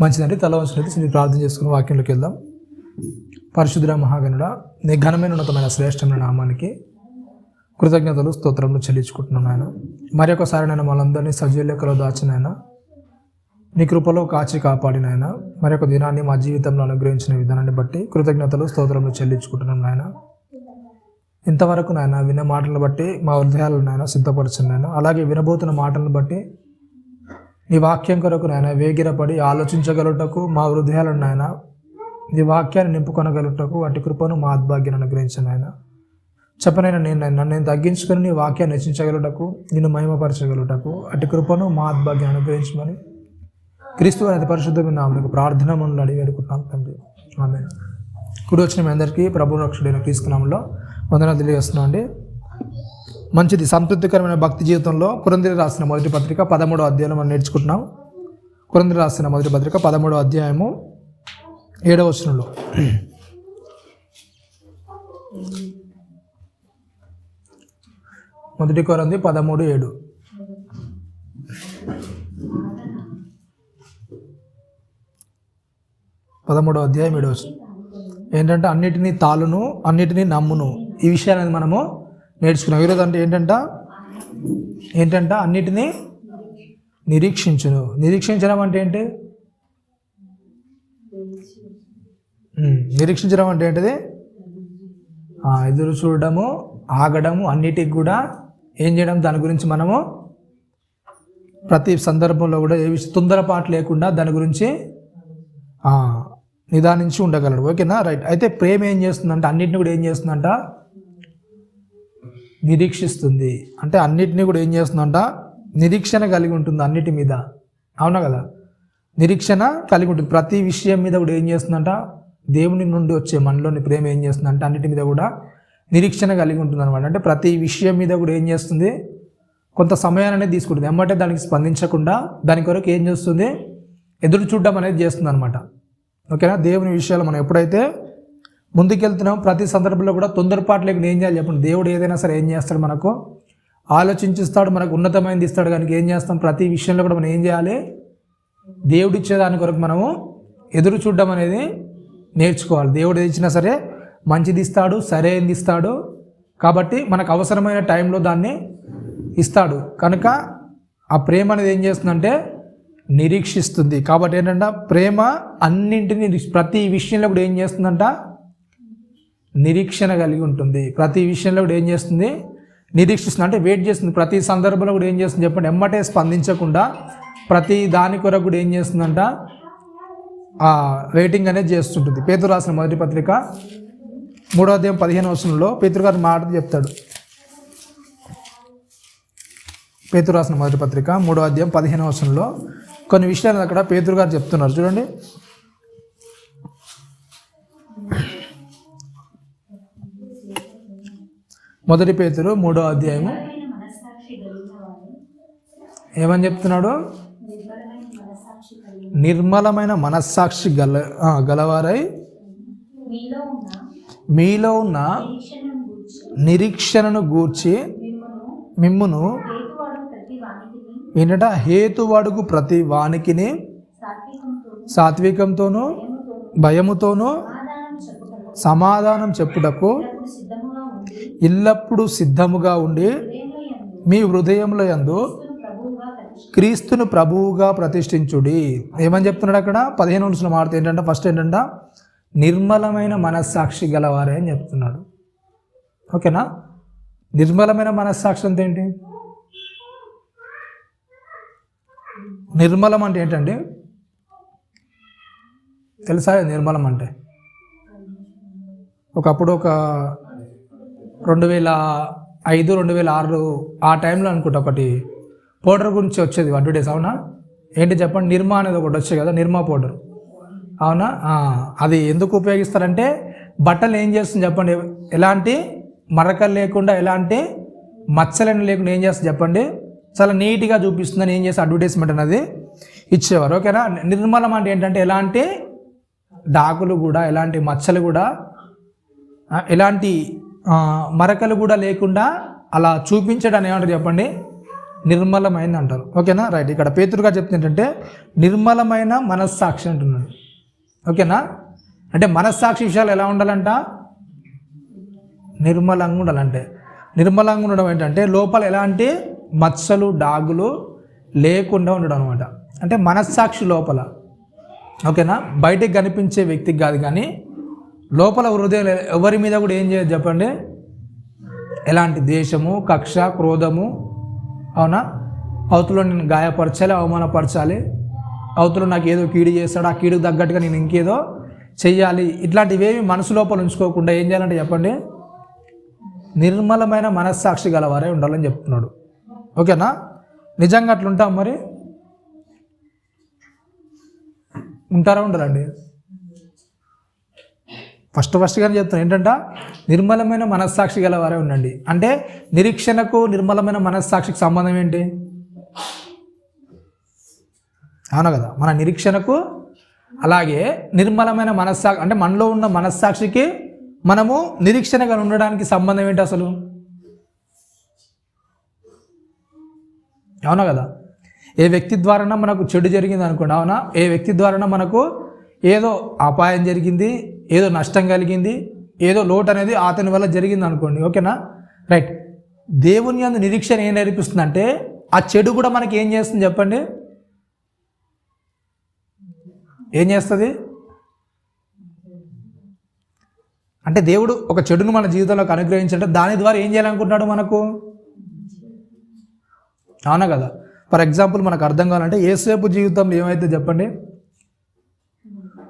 మంచిదండి. తల వంచినైతే ప్రార్థన చేసుకుని వాక్యంలోకి వెళ్దాం. పరిశుద్ధ మహాగణుడ, నీ ఘనమైన ఉన్నతమైన శ్రేష్టమైన నామానికి కృతజ్ఞతలు స్తోత్రములు చెల్లించుకుంటున్నాను నాయన. మరి ఒకసారి నేను మనందరినీ సజీవ లెక్కలో దాచినాయన, నీ కృపలో కాచి కాపాడినాయన, మరి ఒక దినాన్ని మా జీవితంలో అనుగ్రహించిన విధానాన్ని బట్టి కృతజ్ఞతలు స్తోత్రములు చెల్లించుకుంటున్నాను నాయన. ఇంతవరకు నాయన విన్న మాటలను బట్టి మా హృదయాలను నాయన సిద్ధపరచండి నాయన. అలాగే వినబోతున్న మాటలను బట్టి నీ వాక్యం కొరకు నాయన వేగిరపడి ఆలోచించగలుగుటకు మా హృదయాలను నాయన నీ వాక్యాన్ని నింపుకొనగలుగుటకు అటు కృపను మా ఆత్భాగ్యాన్ని అనుగ్రహించండి నాయన. చెప్పనైనా నన్ను తగ్గించుకొని నీ వాక్యాన్ని రచించగలుగుటకు, నిన్ను మహిమపరచగలుగుటకు అటు కృపను మా ఆత్భాగ్యాన్ని అనుగ్రహించమని క్రీస్తు అనేది పరిశుద్ధమైన నామమున ప్రార్థన మనల్ని అడిగి వేడుకుంటున్నాం తండ్రి, ఆమేన్. కుడి వచ్చిన మీ అందరికీ ప్రభు రక్షకుడైన క్రీస్తు నామములో వందనాలు తెలియజేస్తున్నాం అండి. మంచిది. సంతృప్తికరమైన భక్తి జీవితంలో కొరింథీయులకు రాసిన మొదటి పత్రిక 13వ అధ్యాయం మనం నేర్చుకుంటున్నాం. కొరింథీయులకు రాసిన మొదటి పత్రిక 13వ అధ్యాయము 7వ వచనంలో మొదటి కొరింథీ 13:7 13వ అధ్యాయం 7వ వచనం ఏంటంటే, అన్నిటినీ తాళును అన్నిటినీ నమ్మును. ఈ విషయాన్ని మనము నేర్చుకున్నాం. ఈరోజు అంటే ఏంటంట అన్నిటినీ నిరీక్షించును. నిరీక్షించడం అంటే ఏంటి? నిరీక్షించడం అంటే ఏంటిది? ఎదురు చూడడము, ఆగడము, అన్నిటికి కూడా ఏం చేయడం, దాని గురించి మనము ప్రతి సందర్భంలో కూడా ఏ విషయం తొందరపాటు లేకుండా దాని గురించి నిదానించి ఉండగలడు. ఓకేనా, రైట్. అయితే ప్రేమ ఏం చేస్తుందంటే అన్నిటిని కూడా ఏం చేస్తుందంట? నిరీక్షిస్తుంది. అంటే అన్నిటినీ కూడా ఏం చేస్తుందంట? నిరీక్షణ కలిగి ఉంటుంది అన్నిటి మీద. అవునా కదా? నిరీక్షణ కలిగి ఉంటుంది ప్రతి విషయం మీద కూడా ఏం చేస్తుందంట? దేవుని నుండి వచ్చే మనలోని ప్రేమ ఏం చేస్తుందంటే అన్నిటి మీద కూడా నిరీక్షణ కలిగి ఉంటుంది అనమాట. అంటే ప్రతి విషయం మీద కూడా ఏం చేస్తుంది? కొంత సమయాన్ని అనేది తీసుకుంటుంది. ఎమ్మటే దానికి స్పందించకుండా దాని కొరకు ఏం చేస్తుంది? ఎదురు చూడడం అనేది చేస్తుంది అనమాట. ఓకేనా? దేవుని విషయాలు మనం ఎప్పుడైతే ముందుకెళ్తున్నాం ప్రతి సందర్భంలో కూడా తొందరపాటు లేకుండా ఏం చేయాలి చెప్పండి? దేవుడు ఏదైనా సరే ఏం చేస్తాడు? మనకు ఆలోచించిస్తాడు, మనకు ఉన్నతమైనది ఇస్తాడు. కనుక ఏం చేస్తాం? ప్రతి విషయంలో కూడా మనం ఏం చేయాలి? దేవుడిచ్చేదాని కొరకు మనము ఎదురు చూడడం అనేది నేర్చుకోవాలి. దేవుడు ఏది ఇచ్చినా సరే మంచిది ఇస్తాడు, సరైనది ఇస్తాడు. కాబట్టి మనకు అవసరమైన టైంలో దాన్ని ఇస్తాడు. కనుక ఆ ప్రేమ అనేది ఏం చేస్తుందంటే నిరీక్షిస్తుంది. కాబట్టి ఏంటంటే ప్రేమ అన్నింటినీ ప్రతి విషయంలో కూడా ఏం చేస్తుందంట? నిరీక్షణ కలిగి ఉంటుంది. ప్రతి విషయంలో కూడా ఏం చేస్తుంది? నిరీక్షిస్తుంది. అంటే వెయిట్ చేస్తుంది. ప్రతి సందర్భంలో కూడా ఏం చేస్తుంది చెప్పండి? ఎమ్మటే స్పందించకుండా ప్రతి దాని కొరకు కూడా ఏం చేస్తుందంట? వెయిటింగ్ అనేది చేస్తుంటుంది. పేతురు రాసిన మొదటి పత్రిక 3వ అధ్యాయం 15వ వచనంలో పేతురు గారి మాట చెప్తాడు. పేతురు రాసిన మొదటి పత్రిక 3వ అధ్యాయం 15వ వచనంలో కొన్ని విషయాలు అక్కడ పేతురు గారు చెప్తున్నారు. చూడండి. మొదటి పేతురు 3వ అధ్యాయము ఏమని చెప్తున్నాడు? నిర్మలమైన మనస్సాక్షి గలవారై మీలో ఉన్న నిరీక్షణను గూర్చి మిమ్మును ఏంటంట? హేతువడుగు ప్రతి వానికిని సాత్వికంతోనూ భయముతోనూ సమాధానం చెప్పుటకు ఎల్లప్పుడూ సిద్ధముగా ఉండి మీ హృదయముల యందు క్రీస్తును ప్రభువుగా ప్రతిష్ఠించుడి. ఏమని చెప్తున్నాడు అక్కడ? 15వ వచనం మాట ఏంటంటే ఫస్ట్ ఏంటంట? నిర్మలమైన మనస్సాక్షి గలవారే అని చెప్తున్నాడు. ఓకేనా? నిర్మలమైన మనస్సాక్షి అంటే ఏంటి? నిర్మలం అంటే ఏంటండి? తెలుసా నిర్మలం అంటే? ఒకప్పుడు ఒక 2005, 2006 ఆ టైంలో అనుకుంటా ఒకటి పౌడర్ గురించి వచ్చేది అడ్వర్టైజ్. అవునా? ఏంటి చెప్పండి? నిర్మా అనేది ఒకటి వచ్చేది కదా, నిర్మా పౌడర్. అవునా? అది ఎందుకు ఉపయోగిస్తారంటే బట్టలు ఏం చేస్తుంది చెప్పండి? ఎలాంటి మరకలు లేకుండా, ఎలాంటి మచ్చలను లేకుండా ఏం చేస్తుంది చెప్పండి? చాలా నీట్గా చూపిస్తుందని ఏం చేస్తే అడ్వర్టైజ్మెంట్ అనేది ఇచ్చేవారు. ఓకేనా? నిర్మలం అంటే ఏంటంటే ఎలాంటి డాకులు కూడా, ఎలాంటి మచ్చలు కూడా, ఎలాంటి మరకలు కూడా లేకుండా అలా చూపించడానికి ఏమంటారు చెప్పండి? నిర్మలమైంది అంటారు. ఓకేనా, రైట్. ఇక్కడ పేతురుగా చెప్తుంది ఏంటంటే నిర్మలమైన మనస్సాక్షి అంటున్నాడు. ఓకేనా, అంటే మనస్సాక్షి విషయాలు ఎలా ఉండాలంట? నిర్మలంగా ఉండాలంటే. నిర్మలంగా ఉండడం ఏంటంటే లోపల ఎలాంటి మచ్చలు డాగులు లేకుండా ఉండడం అనమాట. అంటే మనస్సాక్షి లోపల, ఓకేనా, బయటికి కనిపించే వ్యక్తికి కాదు కానీ లోపల హృదయం ఎవరి మీద కూడా ఏం చేయదు చెప్పండి, ఎలాంటి ద్వేషము, కక్ష, క్రోధము, అవునా, అవతలో నేను గాయపరచాలి, అవమానపరచాలి, అవతలో నాకు ఏదో కీడు చేస్తాడు, ఆ కీడుకు తగ్గట్టుగా నేను ఇంకేదో చెయ్యాలి, ఇట్లాంటివేమి మనసు లోపల ఉంచుకోకుండా ఏం చేయాలంటే చెప్పండి, నిర్మలమైన మనస్సాక్షి గలవారే ఉండాలని చెప్తున్నాడు. ఓకేనా, నిజంగా అట్లా ఉంటాం మరి? ఉంటారా ఉండరండి? ఫస్ట్గానే చెప్తాను ఏంటంటే నిర్మలమైన మనస్సాక్షి గలవారే ఉండండి. అంటే నిరీక్షణకు నిర్మలమైన మనస్సాక్షికి సంబంధం ఏంటి? అవునా కదా, మన నిరీక్షణకు అలాగే నిర్మలమైన మనస్సాక్షి అంటే మనలో ఉన్న మనస్సాక్షికి మనము నిరీక్షణగా ఉండడానికి సంబంధం ఏంటి అసలు? అవునా కదా, ఏ వ్యక్తి ద్వారా మనకు చెడు జరిగింది అనుకోండి, అవునా, ఏ వ్యక్తి ద్వారా మనకు ఏదో అపాయం జరిగింది, ఏదో నష్టం కలిగింది, ఏదో లోటు అనేది అతని వల్ల జరిగింది అనుకోండి. ఓకేనా, రైట్. దేవుని యందు నిరీక్షణ ఏం నేర్పిస్తుంది అంటే ఆ చెడు కూడా మనకి ఏం చేస్తుంది చెప్పండి? ఏం చేస్తుంది అంటే దేవుడు ఒక చెడును మన జీవితంలోకి అనుగ్రహించాలంటే దాని ద్వారా ఏం చేయాలనుకుంటున్నాడు మనకు? అవునా కదా. ఫర్ ఎగ్జాంపుల్ మనకు అర్థం కావాలంటే యేసేపు జీవితంలో ఏమైతే చెప్పండి,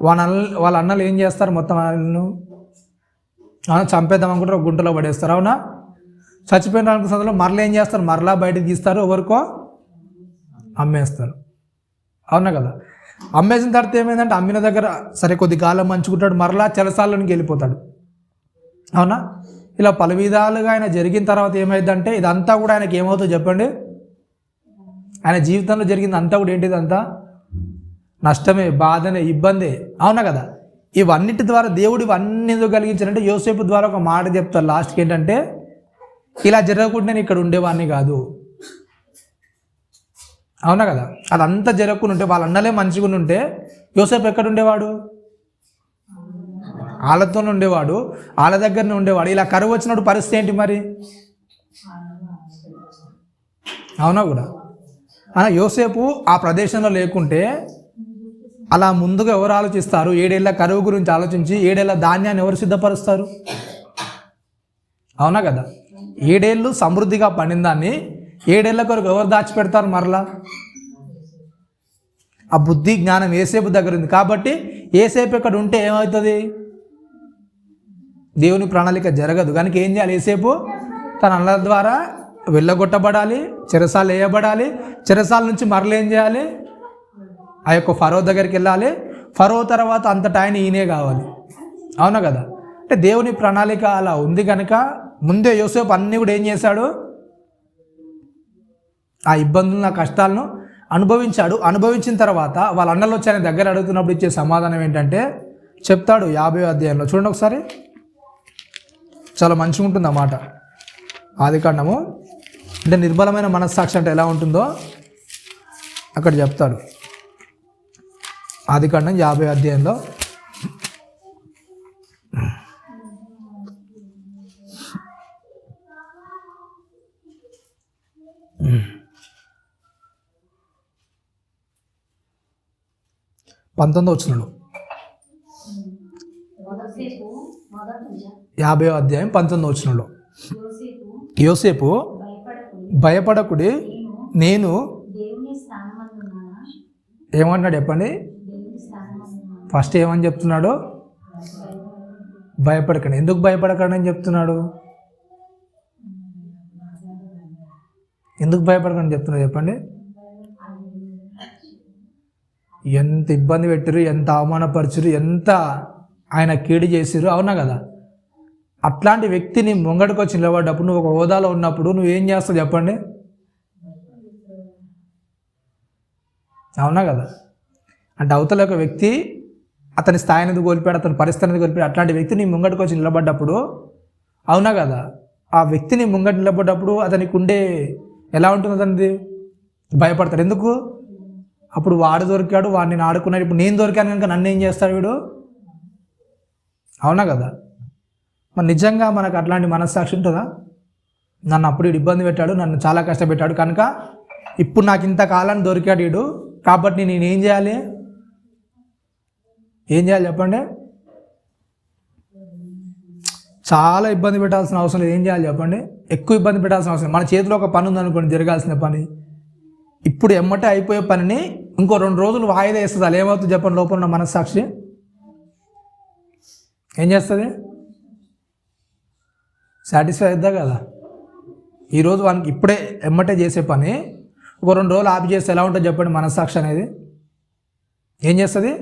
వాళ్ళ అన్నలు ఏం చేస్తారు, మొత్తం వాళ్ళను చంపేద్దాం అనుకుంటారు, గుంటలో పడేస్తారు. అవునా, చచ్చిపోయిన సందర్భంలో మరలా ఏం చేస్తారు, మరలా బయటకు తీస్తారు, ఎవరికో అమ్మేస్తారు. అవునా కదా, అమ్మేసిన తర్వాత ఏమైందంటే అమ్మిన దగ్గర సరే కొద్ది కాలం మంచుకుంటాడు, మరలా చెలసాలలోనికి వెళ్ళిపోతాడు. అవునా, ఇలా పలు విధాలుగా ఆయన జరిగిన తర్వాత ఏమైందంటే ఇదంతా కూడా ఆయనకి ఏమవుతుందో చెప్పండి, ఆయన జీవితంలో జరిగింది అంతా కూడా ఏంటిది, అంతా నష్టమే, బాధనే, ఇబ్బందే. అవునా కదా, ఇవన్నిటి ద్వారా దేవుడు ఇవన్నీ ఎందుకు కలిగించారంటే యోసేపు ద్వారా ఒక మాట చెప్తారు లాస్ట్కి ఏంటంటే ఇలా జరగకుండా నేను ఇక్కడ ఉండేవాడిని కాదు. అవునా కదా, అదంతా జరగకుండా ఉంటే వాళ్ళ అన్నలే మంచిగా ఉంటే యోసేపు ఎక్కడ ఉండేవాడు? వాళ్ళతోనే ఉండేవాడు, వాళ్ళ దగ్గరనే ఉండేవాడు. ఇలా కరువు వచ్చినప్పుడు పరిస్థితి ఏంటి మరి? అవునా కూడా, యోసేపు ఆ ప్రదేశంలో లేకుంటే అలా ముందుగా ఎవరు ఆలోచిస్తారు? 7 ఏళ్ల కరువు గురించి ఆలోచించి 7 ఏళ్ల ధాన్యాన్ని ఎవరు సిద్ధపరుస్తారు? అవునా కదా, 7 ఏళ్ళు సమృద్ధిగా పండిన దాన్ని 7 ఏళ్ల కొరకు ఎవరు దాచిపెడతారు? మరలా ఆ బుద్ధి జ్ఞానం యేసేపు దగ్గర ఉంది కాబట్టి యేసేపు ఇక్కడ ఉంటే ఏమవుతుంది? దేవుని ప్రణాళిక జరగదు. కనుక ఏం చేయాలి? యేసేపు తన అన్నల ద్వారా వెళ్ళగొట్టబడాలి, చెరసాలు వేయబడాలి, చెరసాల నుంచి మరల ఏం చేయాలి? ఆ యొక్క ఫరో దగ్గరికి వెళ్ళాలి. ఫరో తర్వాత అంతటా ఆయన ఈయనే కావాలి. అవునా కదా, అంటే దేవుని ప్రణాళిక అలా ఉంది కనుక ముందే యోసేపు అన్నీ కూడా ఏం చేశాడు? ఆ ఇబ్బందులను, ఆ కష్టాలను అనుభవించాడు. అనుభవించిన తర్వాత వాళ్ళ అన్నలు వచ్చి ఆయన దగ్గర అడుగుతున్నప్పుడు ఇచ్చే సమాధానం ఏంటంటే చెప్తాడు 50వ అధ్యాయంలో. చూడండి ఒకసారి, చాలా మంచిగా ఉంటుంది అన్నమాట. ఆదికాండము అంటే నిర్మలమైన మనస్సాక్షి అంటే ఎలా ఉంటుందో అక్కడ చెప్తాడు. ఆదికాండం 50వ అధ్యాయంలో పంతొమ్మిదో వచనంలో 50వ అధ్యాయం 19వ వచనంలో యోసేపు భయపడకుడి, నేను ఏమంటున్నాడు చెప్పండి? ఫస్ట్ ఏమని చెప్తున్నాడు? భయపడకండి. ఎందుకు భయపడకండి అని చెప్తున్నాడు? ఎందుకు భయపడకండి చెప్తున్నాడు చెప్పండి? ఎంత ఇబ్బంది పెట్టిరు, ఎంత అవమానపరిచిరు, ఎంత ఆయన కీడు చేసిరు. అవునా కదా, అట్లాంటి వ్యక్తిని ముంగడికి వచ్చి నిలబడ్డప్పుడు నువ్వు ఒక హోదాలో ఉన్నప్పుడు నువ్వేం చేస్తావు చెప్పండి? అవునా కదా, అంటే అవతల ఒక వ్యక్తి అతని స్థాయిని కోల్పోయాడు, అతని పరిస్థితిని కోల్పోయాడు. అట్లాంటి వ్యక్తి నీ ముంగడికి వచ్చి నిలబడ్డప్పుడు, అవునా కదా, ఆ వ్యక్తిని ముంగట నిలబడ్డప్పుడు అతనికి ఉండే ఎలా ఉంటుంది అతనిది? భయపడతాడు. ఎందుకు? అప్పుడు వాడు దొరికాడు, వాడిని నేను ఆడుకున్నాడు, ఇప్పుడు నేను దొరికాను కనుక నన్ను ఏం చేస్తాడు వీడు? అవునా కదా? మరి నిజంగా మనకు అట్లాంటి మనస్సాక్షి ఉంటుందా? నన్ను అప్పుడు వీడు ఇబ్బంది పెట్టాడు, నన్ను చాలా కష్టపెట్టాడు కనుక ఇప్పుడు నాకు ఇంతకాలాన్ని దొరికాడు వీడు, కాబట్టి నేను ఏం చేయాలి? ఏం చేయాలి చెప్పండి? చాలా ఇబ్బంది పెట్టాల్సిన అవసరం లేదు. ఏం చేయాలి చెప్పండి? ఎక్కువ ఇబ్బంది పెట్టాల్సిన అవసరం. మన చేతిలో ఒక పని ఉందనుకోండి, జరగాల్సిన పని, ఇప్పుడు ఎమ్మటే అయిపోయే పనిని ఇంకో 2 రోజులు వాయిదా వేస్తుంది. అలా ఏమవుతుంది చెప్పండి? లోపల ఉన్న మనస్సాక్షి ఏం చేస్తుంది? సాటిస్ఫై అవుద్దా కదా? ఈరోజు వానికి ఇప్పుడే ఎమ్మటే చేసే పని ఒక 2 రోజులు ఆపి చేస్తే ఎలా ఉంటుంది చెప్పండి? మనస్సాక్షి అనేది ఏం చేస్తుంది?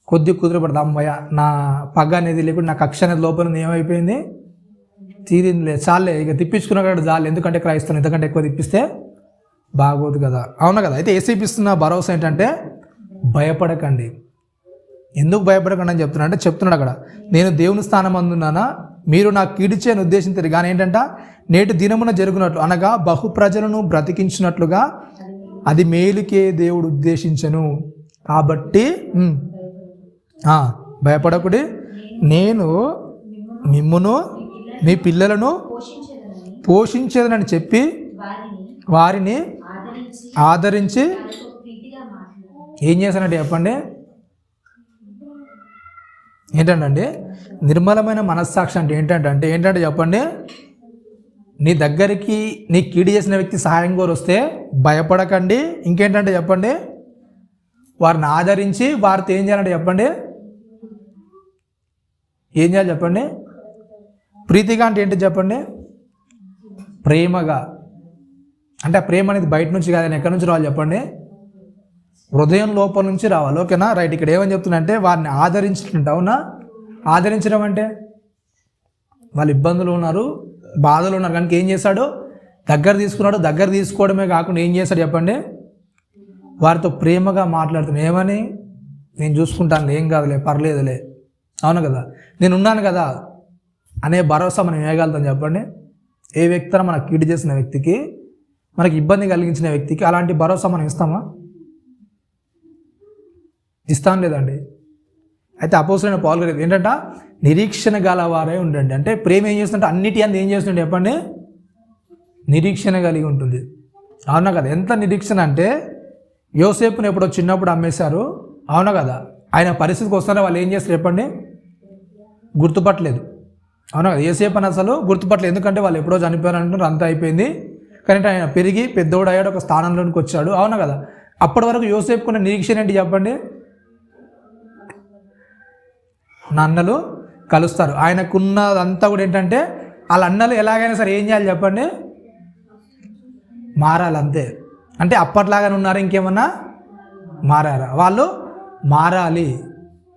కొద్ది కుదిరపడదు. అమ్మయ్య, నా పగ్గ అనేది లేకుండా నా కక్ష అనేది లోపల ఏమైపోయింది? తీరింది లేదు, చాలే ఇక తిప్పించుకున్నాడు చాలు. ఎందుకంటే క్రైస్తవం ఎందుకంటే ఎక్కువ తిప్పిస్తే బాగోదు కదా. అవునా కదా? అయితే ఏసీపిస్తున్న భరోసా ఏంటంటే భయపడకండి. ఎందుకు భయపడకండి అని చెప్తున్నాడు అక్కడ, నేను దేవుని స్థానం అందున్నానా, మీరు నాకు కీడు చేయని ఉద్దేశించారు కానీ ఏంటంట, నేటి దినమున జరుగునట్లు అనగా బహు ప్రజలను బ్రతికించినట్లుగా అది మేలుకే దేవుడు ఉద్దేశించను. కాబట్టి భయపడకుడి, నేను మిమ్మును మీ పిల్లలను పోషించేదనని చెప్పి వారిని ఆదరించి ఏం చేశానంటే చెప్పండి? ఏంటంటే నిర్మలమైన మనస్సాక్షి అంటే ఏంటంటే చెప్పండి, నీ దగ్గరికి నీ కీడు చేసిన వ్యక్తి సహాయం కోరి వస్తే భయపడకండి. ఇంకేంటంటే చెప్పండి, వారిని ఆదరించి వారితో ఏం చేయాలంటే చెప్పండి? ఏం చేయాలి చెప్పండి? ప్రీతిగా అంటే ఏంటి చెప్పండి? ప్రేమగా. అంటే ఆ ప్రేమ అనేది బయట నుంచి కాదని ఎక్కడి నుంచి రావాలి చెప్పండి? హృదయం లోపల నుంచి రావాలి. ఓకేనా? రైట్. ఇక్కడ ఏమని చెప్తున్నా వారిని ఆదరించినట్టు. అవునా? ఆదరించడం అంటే వాళ్ళు ఇబ్బందులు ఉన్నారు, బాధలు ఉన్నారు కనుక ఏం చేశాడు? దగ్గర తీసుకున్నాడు. దగ్గర తీసుకోవడమే కాకుండా ఏం చేశాడు చెప్పండి? వారితో ప్రేమగా మాట్లాడుతున్నాడు. ఏమని? నేను చూసుకుంటాను, ఏం కాదులే, పర్లేదులే, అవును కదా, నేను ఉన్నాను కదా అనే భరోసా మనం వేయగలుగుతాం చెప్పండి? ఏ వ్యక్తి మనకు కీడు చేసిన వ్యక్తికి, మనకి ఇబ్బంది కలిగించిన వ్యక్తికి అలాంటి భరోసా మనం ఇస్తామా? ఇస్తాం లేదండి. అయితే అపోస్తలుడైన పౌలు గారు ఏంటంటే నిరీక్షణ గలవారై ఉండండి. అంటే ప్రేమ ఏం చేస్తుంటే అన్నిటి అంత ఏం చేస్తుంటే చెప్పండి? నిరీక్షణ కలిగి ఉంటుంది. అవునా కదా? ఎంత నిరీక్షణ అంటే యోసేపుని ఎప్పుడో చిన్నప్పుడు అమ్మేశారు. అవునా కదా? ఆయన పరిస్థితికి వస్తారో వాళ్ళు ఏం చేస్తారు చెప్పండి? గుర్తుపట్టలేదు. అవునా కదా? యోసేపు అని అసలు గుర్తుపట్టలేదు. ఎందుకంటే వాళ్ళు ఎప్పుడో చనిపోయారు అంటున్నారు, అంతా అయిపోయింది. కానీ ఆయన పెరిగి పెద్దోడు అయ్యాడు, ఒక స్థానంలోనికి వచ్చాడు. అవునా కదా? అప్పటి వరకు యోసేపుకున్న నిరీక్షణ ఏంటి చెప్పండి? నా అన్నలు కలుస్తారు. ఆయనకున్నదంతా కూడా ఏంటంటే వాళ్ళ అన్నలు ఎలాగైనా సరే ఏం చేయాలి చెప్పండి? మారాలి అంతే. అంటే అప్పట్లాగానే ఉన్నారు, ఇంకేమన్నా మారారా? వాళ్ళు మారాలి.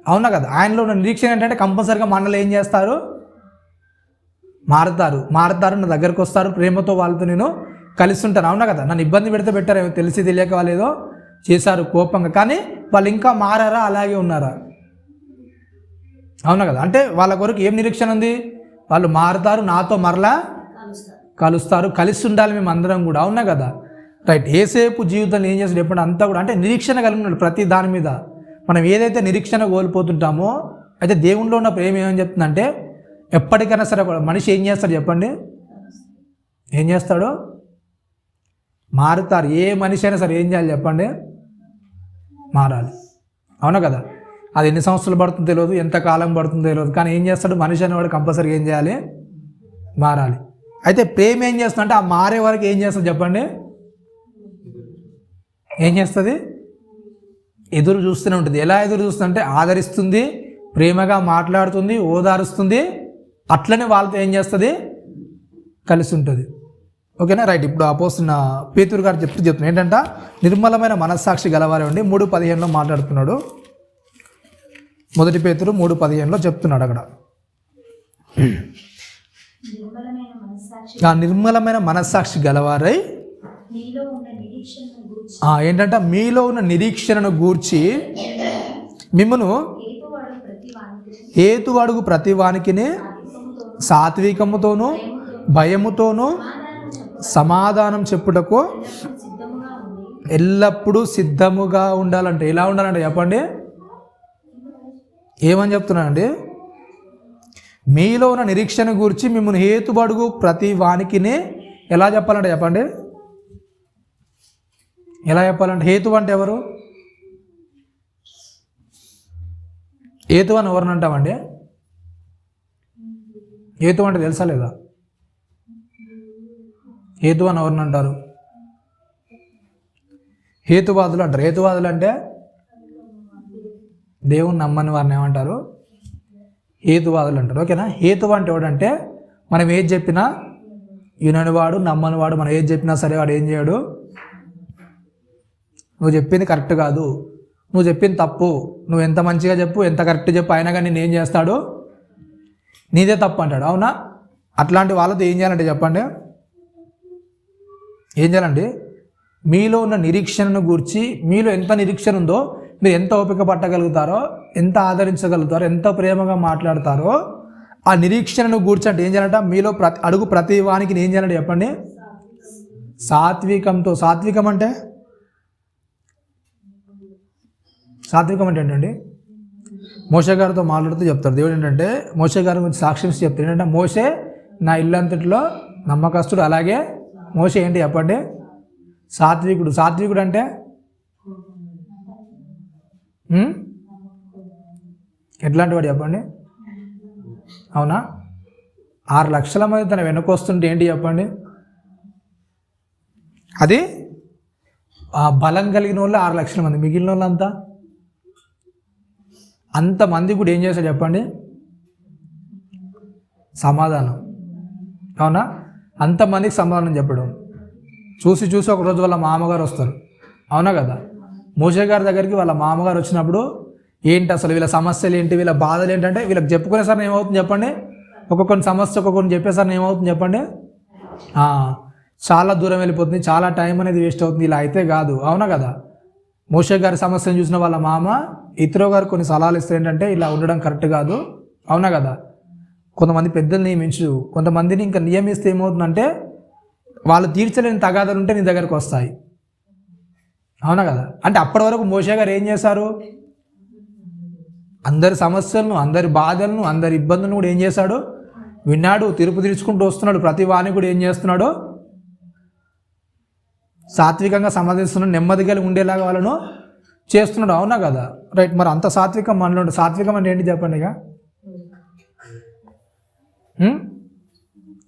అవునా కదా? ఆయనలో ఉన్న నిరీక్షణ ఏంటంటే కంపల్సరీగా మా అన్నలు ఏం చేస్తారు? మారుతారు. నా దగ్గరకు వస్తారు, ప్రేమతో వాళ్ళతో నేను కలిసి ఉంటాను. అవునా కదా? నన్ను ఇబ్బంది పెడితే పెట్టారు, తెలిసి తెలియక వాళ్ళు ఏదో చేశారు కోపంగా, కానీ వాళ్ళు ఇంకా మారారా? అలాగే ఉన్నారా? అవునా కదా? అంటే వాళ్ళ కొరకు ఏం నిరీక్షణ ఉంది? వాళ్ళు మారుతారు, నాతో మరలా కలుస్తారు, కలిసి ఉండాలి మేము అందరం కూడా. అవునా కదా? రైట్. ఏసేపు జీవితంలో ఏం చేస్తాడు ఎప్పుడు అంతా కూడా అంటే నిరీక్షణ కలిగి ఉన్నాడు ప్రతి దాని మీద. మనం ఏదైతే నిరీక్షణ కోల్పోతుంటామో, అయితే దేవునిలో ఉన్న ప్రేమ ఏమని చెప్తుందంటే ఎప్పటికైనా సరే మనిషి ఏం చేస్తాడు చెప్పండి? ఏం చేస్తాడు? మారుతారు. ఏ మనిషి అయినా సరే ఏం చేయాలి చెప్పండి? మారాలి. అవునా కదా? అది ఎన్ని సంవత్సరాలు పడుతుందో తెలియదు, ఎంత కాలం పడుతుందో తెలియదు, కానీ ఏం చేస్తాడు మనిషి అనేవాడు? కంపల్సరీగా ఏం చేయాలి? మారాలి. అయితే ప్రేమ ఏం చేస్తుందంటే ఆ మారే వరకు ఏం చేస్తుంది చెప్పండి? ఏం చేస్తుంది? ఎదురు చూస్తూనే ఉంటుంది. ఎలా ఎదురు చూస్తుందంటే ఆదరిస్తుంది, ప్రేమగా మాట్లాడుతుంది, ఓదారుస్తుంది, అట్లనే వాళ్ళతో ఏం చేస్తుంది? కలిసి ఉంటుంది. ఓకేనా? రైట్. ఇప్పుడు అపోస్తున్న పేతురు గారు చెప్తున్నారు ఏంటంటే నిర్మలమైన మనస్సాక్షి గలవారే ఉండి 3:15 మాట్లాడుతున్నాడు. 1 పేతురు 3:15 చెప్తున్నాడు అక్కడ. నిర్మలమైన మనస్సాక్షి గలవారై ఏంటంటే మీలో ఉన్న నిరీక్షణను గూర్చి మిమ్మను హేతువడుగు ప్రతి వానికిని సాత్వికముతోనూ భయముతోనూ సమాధానం చెప్పుటకు ఎల్లప్పుడూ సిద్ధముగా ఉండాలంటే ఎలా ఉండాలంటే చెప్పండి. ఏమని చెప్తున్నానండి? మీలో ఉన్న నిరీక్షణ గురించి మిమ్మల్ని హేతుబడుగు ప్రతి వానికినే ఎలా చెప్పాలంటే చెప్పండి. ఎలా చెప్పాలంటే హేతు అంటే ఎవరు? హేతు అని ఎవరిని అంటామండి? హేతు అంటే తెలుసా లేదా? హేతు అని ఎవరిని అంటారు? హేతువాదులు అంటారు. హేతువాదులు అంటే దేవుని నమ్మని వారిని ఏమంటారు? హేతువాదులు అంటారు. ఓకేనా? హేతువు అంటే ఎవడంటే మనం ఏది చెప్పినా విననివాడు, నమ్మనివాడు. మనం ఏది చెప్పినా సరే వాడు ఏం చేయడు, నువ్వు చెప్పింది కరెక్ట్ కాదు, నువ్వు చెప్పింది తప్పు, నువ్వు ఎంత మంచిగా చెప్పు, ఎంత కరెక్ట్ చెప్పు, అయినా కానీ నేను ఏం చేస్తాడు, నీదే తప్పు అంటాడు. అవునా? అట్లాంటి వాళ్ళతో ఏం చేయాలంటే చెప్పండి, ఏం చేయాలండి? మీలో ఉన్న నిరీక్షణను గూర్చి, మీలో ఎంత నిరీక్షణ ఉందో, మీరు ఎంత ఓపిక పట్టగలుగుతారో, ఎంత ఆదరించగలుగుతారో, ఎంత ప్రేమగా మాట్లాడతారో, ఆ నిరీక్షణను గూర్చి అంటే ఏం చేయాలంట? మీలో ప్రతి వానికి ఏం చేయాలంటే చెప్పండి, సాత్వికంతో. సాత్వికం అంటే ఏంటండి? మోషే గారితో మాట్లాడుతూ చెప్తారు దేవుడు ఏంటంటే, మోషే గారి గురించి సాక్ష్యం చెప్తారు ఏంటంటే, మోషే నా ఇల్లంతటిలో నమ్మకస్తుడు. అలాగే మోషే ఏంటి చెప్పండి? సాత్వికుడు. సాత్వికుడు అంటే ఎట్లాంటి వాడు చెప్పండి? అవునా? 6 లక్షల మంది తన వెనకొస్తుంటే ఏంటి చెప్పండి? అది ఆ బలం కలిగిన వాళ్ళు 6 లక్షల మంది. మిగిలిన వాళ్ళంతా అంతమంది కూడా ఏం చేశాడు చెప్పండి? సమాధానం. అవునా? అంతమందికి సమాధానం చెప్పడం. చూసి ఒకరోజు వాళ్ళ మామగారు వస్తారు. అవునా కదా? మోషే గారి దగ్గరికి వాళ్ళ మామగారు వచ్చినప్పుడు ఏంటి అసలు వీళ్ళ సమస్యలు ఏంటి, వీళ్ళ బాధలు ఏంటంటే వీళ్ళకి చెప్పుకునేసరికి ఏమవుతుంది చెప్పండి? ఒక్కొక్కరి సమస్య ఒక్కొక్కరిని చెప్పేసరికి ఏమవుతుంది చెప్పండి? చాలా దూరం వెళ్ళిపోతుంది, చాలా టైం అనేది వేస్ట్ అవుతుంది. ఇలా అయితే కాదు. అవునా కదా? మోషే గారి సమస్యను చూసిన వాళ్ళ మామ ఇత్రో గారు కొన్ని సలహాలు ఇస్తే ఏంటంటే ఇలా ఉండడం కరెక్ట్ కాదు. అవునా కదా? కొంతమంది పెద్దలు నియమించు, కొంతమందిని ఇంకా నియమిస్తే ఏమవుతుందంటే వాళ్ళు తీర్చలేని తగాదాలు ఉంటే నీ దగ్గరకు వస్తాయి. అవునా కదా? అంటే అప్పటి వరకు మోషే గారు ఏం చేశారు? అందరి సమస్యలను, అందరి బాధలను, అందరి ఇబ్బందులను కూడా ఏం చేశాడు? విన్నాడు, తీర్పు తీర్చుకుంటూ వస్తున్నాడు. ప్రతి వాణి కూడా ఏం చేస్తున్నాడు? సాత్వికంగా సమాధిస్తున్నాడు, నెమ్మది కలిగి ఉండేలాగా వాళ్ళను చేస్తున్నాడు. అవునా కదా? రైట్. మరి అంత సాత్వికం మనలో ఉంటుంది. సాత్వికం అంటే ఏంటి చెప్పండి? ఇక